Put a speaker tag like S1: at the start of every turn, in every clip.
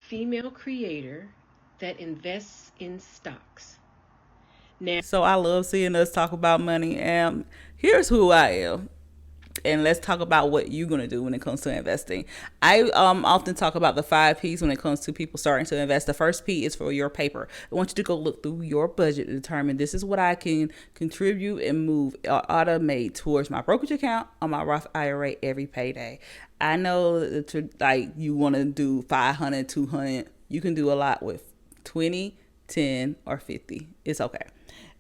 S1: female creator that invests in stocks. Now,
S2: So I love seeing us talk about money. And here's who I am. And let's talk about what you're going to do when it comes to investing. I often talk about the 5 P's when it comes to people starting to invest. The first P is for your paper. I want you to go look through your budget to determine this is what I can contribute and move or automate towards my brokerage account or my Roth IRA every payday. I know that like you want to do 500, 200. You can do a lot with 20, 10, or 50. It's okay.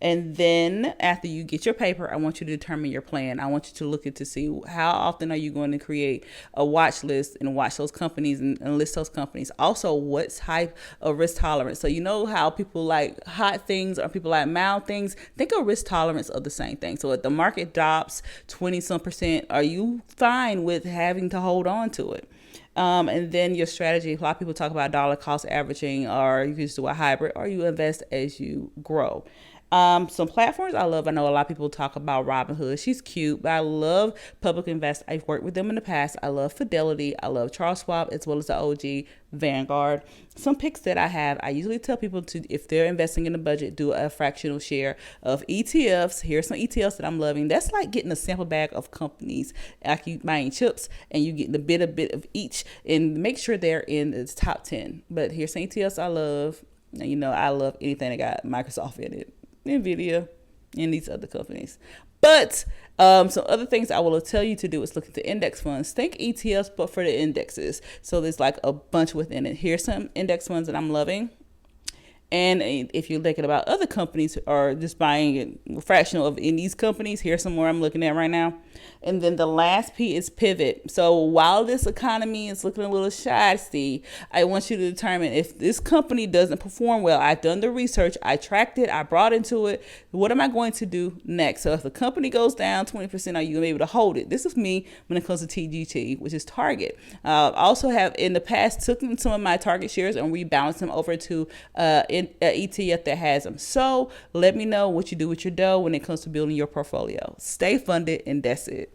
S2: And then after you get your paper, I want you to determine your plan. I want you to look at to see how often are you going to create a watch list and watch those companies and list those companies. Also, what type of risk tolerance. So you know how people like hot things or people like mild things. Think of risk tolerance of the same thing. So if the market drops 20 some percent, are you fine with having to hold on to it? And then your strategy. A lot of people talk about dollar cost averaging, or you can just do a hybrid, or you invest as you grow. Some platforms I love. I know a lot of people talk about Robinhood. She's cute, but I love Public Invest. I've worked with them in the past. I love Fidelity. I love Charles Schwab as well as the OG Vanguard. Some picks that I have, I usually tell people to, if they're investing in a budget, do a fractional share of ETFs. Here's some ETFs that I'm loving. That's like getting a sample bag of companies, like you buying chips and you getting a bit of each, and make sure they're in the top 10. But here's some ETFs I love. You know, I love anything that got Microsoft in it, Nvidia, and these other companies. But some other things I will tell you to do is look at the index funds. Think ETFs, but for the indexes. So there's like a bunch within it. Here's some index funds that I'm loving. And if you're thinking about other companies or just buying a fractional of in these companies, here's some more I'm looking at right now. And then the last P is pivot. So while this economy is looking a little shoddy, I want you to determine if this company doesn't perform well. I've done the research. I tracked it. I brought into it. What am I going to do next? So if the company goes down 20%, are you going to be able to hold it? This is me when it comes to TGT, which is Target. Also have in the past taken some of my Target shares and rebalanced them over to ETF that has them. So let me know what you do with your dough when it comes to building your portfolio. Stay funded, and that's it.